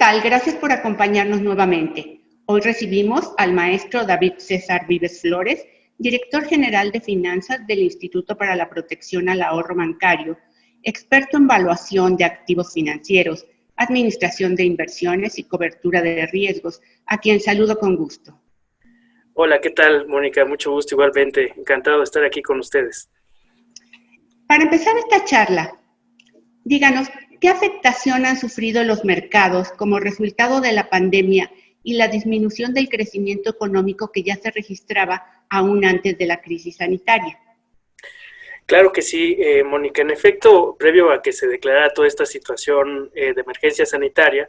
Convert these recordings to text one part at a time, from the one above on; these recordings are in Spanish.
tal? Gracias por acompañarnos nuevamente. Hoy recibimos al maestro David César Vives Flores, director general de finanzas del Instituto para la Protección al Ahorro Bancario, experto en evaluación de activos financieros, administración de inversiones y cobertura de riesgos, a quien saludo con gusto. Hola, ¿qué tal, Mónica? Mucho gusto, igualmente. Encantado de estar aquí con ustedes. Para empezar esta charla, díganos, ¿qué afectación han sufrido los mercados como resultado de la pandemia y la disminución del crecimiento económico que ya se registraba aún antes de la crisis sanitaria? Claro que sí, Mónica. En efecto, previo a que se declarara toda esta situación de emergencia sanitaria,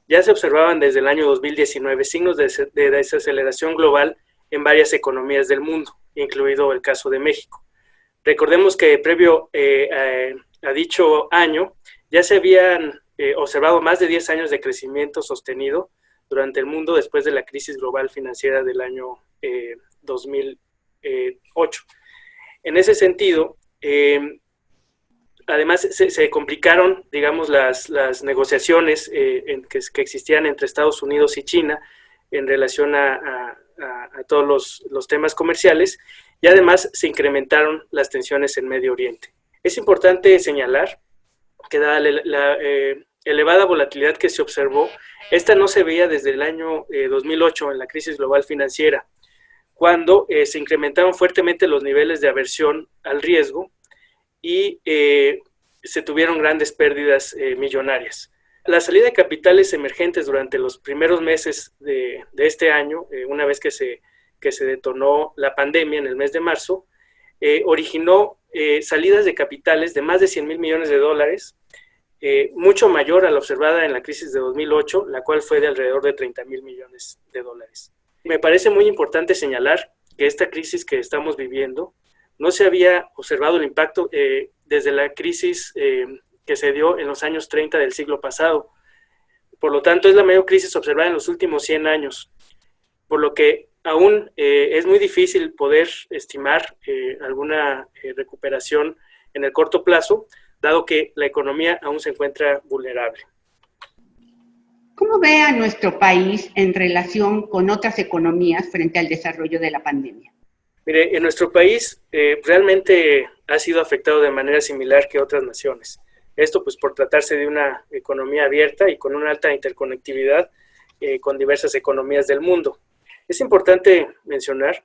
ya se observaban desde el año 2019 signos de desaceleración global en varias economías del mundo, incluido el caso de México. Recordemos que previo a dicho año ya se habían observado más de 10 años de crecimiento sostenido durante el mundo después de la crisis global financiera del año 2008. En ese sentido, además se complicaron, digamos, las negociaciones que existían entre Estados Unidos y China en relación a todos los temas comerciales, y además se incrementaron las tensiones en Medio Oriente. Es importante señalar que dada la elevada volatilidad que se observó, esta no se veía desde el año 2008 en la crisis global financiera, cuando se incrementaron fuertemente los niveles de aversión al riesgo y se tuvieron grandes pérdidas millonarias. La salida de capitales emergentes durante los primeros meses de este año, una vez que se detonó la pandemia en el mes de marzo, originó salidas de capitales de más de 100,000 millones de dólares, mucho mayor a la observada en la crisis de 2008, la cual fue de alrededor de 30,000 millones de dólares. Me parece muy importante señalar que esta crisis que estamos viviendo no se había observado el impacto desde la crisis que se dio en los años 30 del siglo pasado. Por lo tanto, es la mayor crisis observada en los últimos 100 años, por lo que aún es muy difícil poder estimar alguna recuperación en el corto plazo, dado que la economía aún se encuentra vulnerable. ¿Cómo ve a nuestro país en relación con otras economías frente al desarrollo de la pandemia? Mire, en nuestro país realmente ha sido afectado de manera similar que otras naciones. Esto pues por tratarse de una economía abierta y con una alta interconectividad con diversas economías del mundo. Es importante mencionar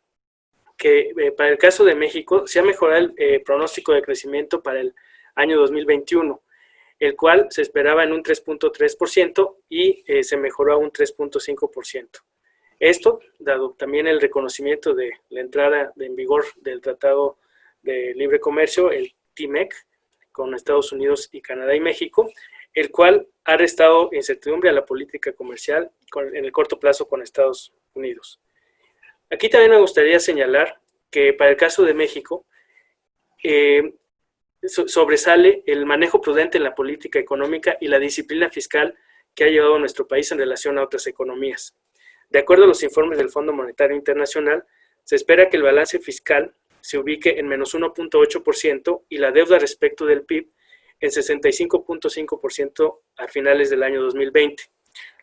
que para el caso de México se ha mejorado el pronóstico de crecimiento para el año 2021, el cual se esperaba en un 3.3% y se mejoró a un 3.5%. Esto, dado también el reconocimiento de la entrada en vigor del Tratado de Libre Comercio, el TMEC, con Estados Unidos y Canadá y México, el cual ha restado incertidumbre a la política comercial en el corto plazo con Estados Unidos. Aquí también me gustaría señalar que para el caso de México, sobresale el manejo prudente en la política económica y la disciplina fiscal que ha llevado a nuestro país en relación a otras economías. De acuerdo a los informes del Fondo Monetario Internacional, se espera que el balance fiscal se ubique en menos 1.8% y la deuda respecto del PIB en 65.5% a finales del año 2020,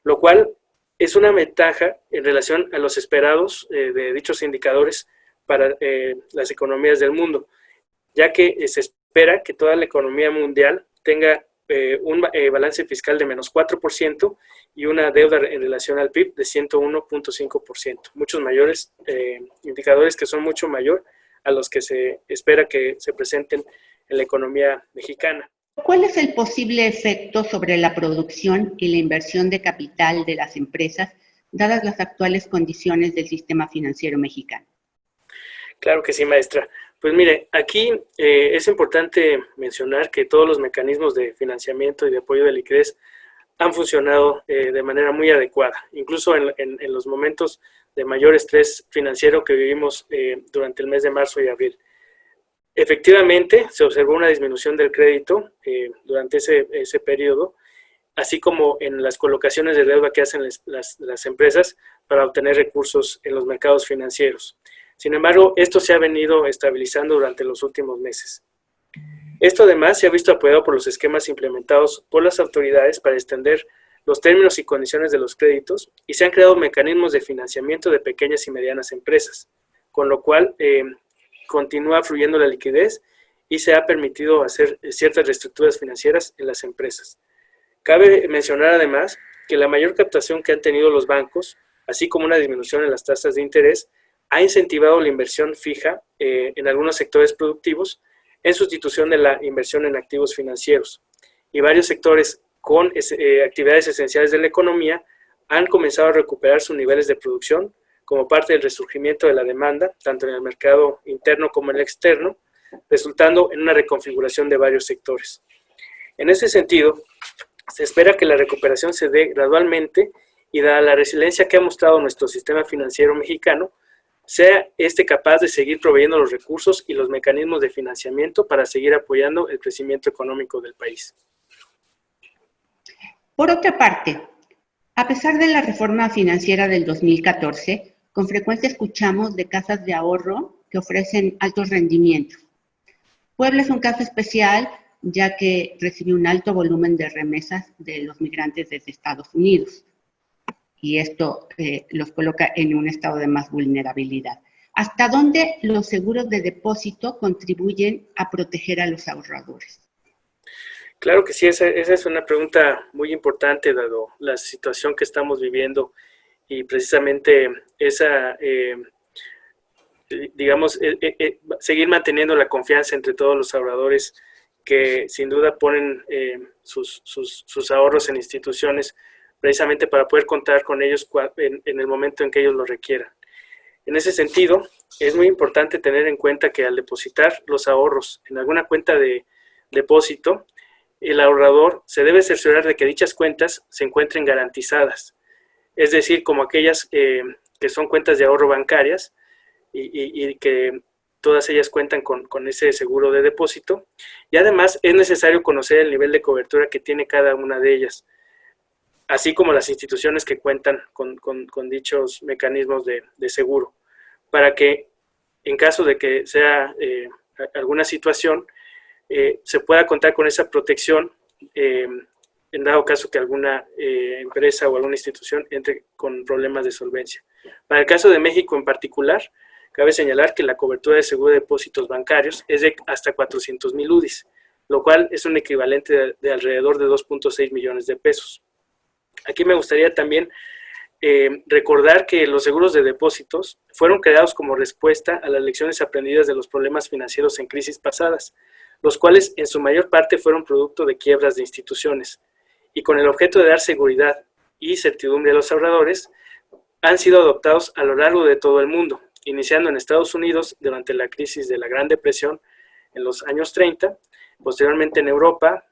lo cual es una ventaja en relación a los esperados de dichos indicadores para las economías del mundo, ya que se espera que toda la economía mundial tenga un balance fiscal de menos 4% y una deuda en relación al PIB de 101.5%, muchos mayores indicadores que son mucho mayor a los que se espera que se presenten en la economía mexicana. ¿Cuál es el posible efecto sobre la producción y la inversión de capital de las empresas, dadas las actuales condiciones del sistema financiero mexicano? Claro que sí, maestra. Pues mire, aquí es importante mencionar que todos los mecanismos de financiamiento y de apoyo de liquidez han funcionado de manera muy adecuada, incluso en los momentos de mayor estrés financiero que vivimos durante el mes de marzo y abril. Efectivamente, se observó una disminución del crédito durante ese periodo, así como en las colocaciones de deuda que hacen las empresas para obtener recursos en los mercados financieros. Sin embargo, esto se ha venido estabilizando durante los últimos meses. Esto además se ha visto apoyado por los esquemas implementados por las autoridades para extender los términos y condiciones de los créditos y se han creado mecanismos de financiamiento de pequeñas y medianas empresas, con lo cual continúa fluyendo la liquidez y se ha permitido hacer ciertas reestructuras financieras en las empresas. Cabe mencionar además que la mayor captación que han tenido los bancos, así como una disminución en las tasas de interés, ha incentivado la inversión fija en algunos sectores productivos en sustitución de la inversión en activos financieros. Y varios sectores con actividades esenciales de la economía han comenzado a recuperar sus niveles de producción como parte del resurgimiento de la demanda, tanto en el mercado interno como en el externo, resultando en una reconfiguración de varios sectores. En ese sentido, se espera que la recuperación se dé gradualmente y dada la resiliencia que ha mostrado nuestro sistema financiero mexicano, sea capaz de seguir proveyendo los recursos y los mecanismos de financiamiento para seguir apoyando el crecimiento económico del país. Por otra parte, a pesar de la reforma financiera del 2014, con frecuencia escuchamos de casas de ahorro que ofrecen altos rendimientos. Puebla es un caso especial, ya que recibe un alto volumen de remesas de los migrantes desde Estados Unidos. Y esto los coloca en un estado de más vulnerabilidad. ¿Hasta dónde los seguros de depósito contribuyen a proteger a los ahorradores? Claro que sí, esa es una pregunta muy importante, dado la situación que estamos viviendo y precisamente esa, seguir manteniendo la confianza entre todos los ahorradores que sin duda ponen sus ahorros en instituciones precisamente para poder contar con ellos en el momento en que ellos lo requieran. En ese sentido, es muy importante tener en cuenta que al depositar los ahorros en alguna cuenta de depósito, el ahorrador se debe cerciorar de que dichas cuentas se encuentren garantizadas, es decir, como aquellas que son cuentas de ahorro bancarias y que todas ellas cuentan con ese seguro de depósito. Y además es necesario conocer el nivel de cobertura que tiene cada una de ellas, así como las instituciones que cuentan con dichos mecanismos de seguro, para que en caso de que sea alguna situación, se pueda contar con esa protección en dado caso que alguna empresa o alguna institución entre con problemas de solvencia. Para el caso de México en particular, cabe señalar que la cobertura de seguro de depósitos bancarios es de hasta 400,000 UDIs, lo cual es un equivalente de alrededor de 2.6 millones de pesos. Aquí me gustaría también recordar que los seguros de depósitos fueron creados como respuesta a las lecciones aprendidas de los problemas financieros en crisis pasadas, los cuales en su mayor parte fueron producto de quiebras de instituciones, y con el objeto de dar seguridad y certidumbre a los ahorradores, han sido adoptados a lo largo de todo el mundo, iniciando en Estados Unidos durante la crisis de la Gran Depresión en los años 30, posteriormente en Europa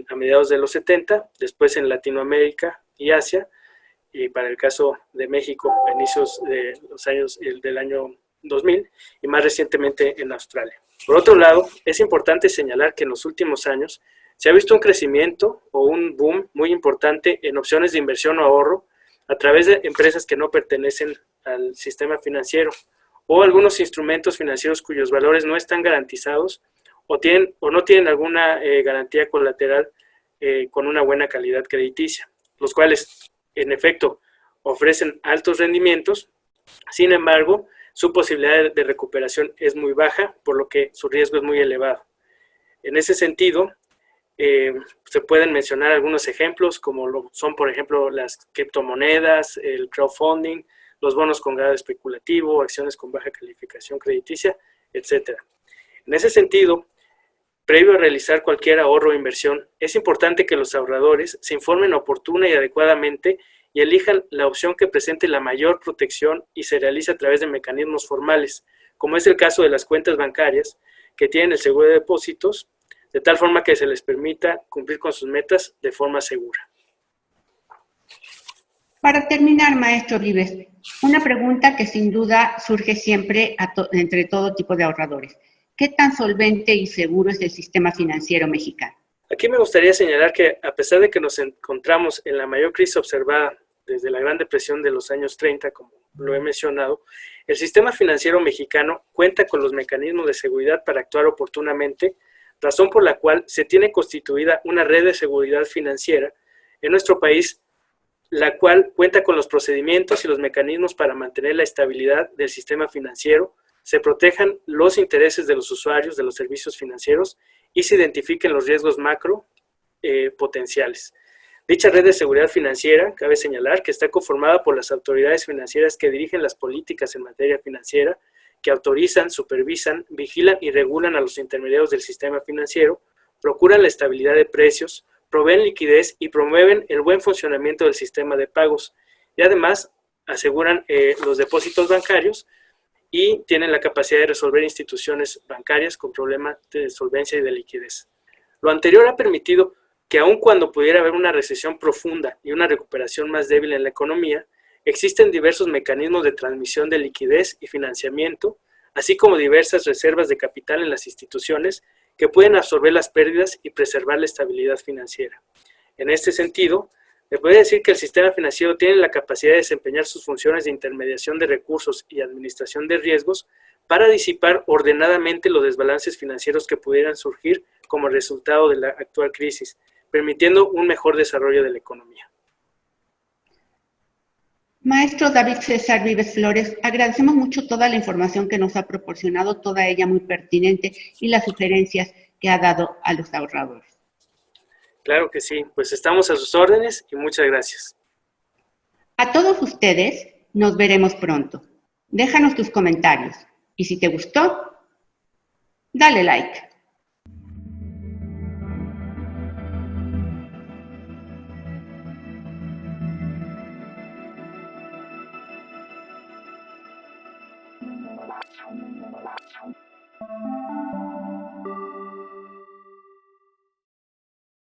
a mediados de los 70, después en Latinoamérica y Asia, y para el caso de México a inicios de los años del año 2000 y más recientemente en Australia. Por otro lado, es importante señalar que en los últimos años se ha visto un crecimiento o un boom muy importante en opciones de inversión o ahorro a través de empresas que no pertenecen al sistema financiero o algunos instrumentos financieros cuyos valores no están garantizados o no tienen alguna garantía colateral con una buena calidad crediticia, los cuales en efecto ofrecen altos rendimientos. Sin embargo, su posibilidad de recuperación es muy baja, por lo que su riesgo es muy elevado. En ese sentido, se pueden mencionar algunos ejemplos, como lo son, por ejemplo, las criptomonedas, el crowdfunding, los bonos con grado especulativo, acciones con baja calificación crediticia, etc. En ese sentido, previo a realizar cualquier ahorro o inversión, es importante que los ahorradores se informen oportuna y adecuadamente y elijan la opción que presente la mayor protección y se realice a través de mecanismos formales, como es el caso de las cuentas bancarias, que tienen el seguro de depósitos, de tal forma que se les permita cumplir con sus metas de forma segura. Para terminar, maestro Vives, una pregunta que sin duda surge siempre entre todo tipo de ahorradores. ¿Qué tan solvente y seguro es el sistema financiero mexicano? Aquí me gustaría señalar que a pesar de que nos encontramos en la mayor crisis observada desde la Gran Depresión de los años 30, como lo he mencionado, el sistema financiero mexicano cuenta con los mecanismos de seguridad para actuar oportunamente, razón por la cual se tiene constituida una red de seguridad financiera en nuestro país la cual cuenta con los procedimientos y los mecanismos para mantener la estabilidad del sistema financiero, se protejan los intereses de los usuarios de los servicios financieros y se identifiquen los riesgos macro potenciales. Dicha red de seguridad financiera, cabe señalar que está conformada por las autoridades financieras que dirigen las políticas en materia financiera, que autorizan, supervisan, vigilan y regulan a los intermediarios del sistema financiero, procuran la estabilidad de precios, proveen liquidez y promueven el buen funcionamiento del sistema de pagos. Y además aseguran los depósitos bancarios y tienen la capacidad de resolver instituciones bancarias con problemas de solvencia y de liquidez. Lo anterior ha permitido que aun cuando pudiera haber una recesión profunda y una recuperación más débil en la economía, existen diversos mecanismos de transmisión de liquidez y financiamiento, así como diversas reservas de capital en las instituciones que pueden absorber las pérdidas y preservar la estabilidad financiera. En este sentido, me puede decir que el sistema financiero tiene la capacidad de desempeñar sus funciones de intermediación de recursos y administración de riesgos para disipar ordenadamente los desbalances financieros que pudieran surgir como resultado de la actual crisis, permitiendo un mejor desarrollo de la economía. Maestro David César Vives Flores, agradecemos mucho toda la información que nos ha proporcionado, toda ella muy pertinente, y las sugerencias que ha dado a los ahorradores. Claro que sí, pues estamos a sus órdenes y muchas gracias. A todos ustedes, nos veremos pronto. Déjanos tus comentarios y si te gustó, dale like.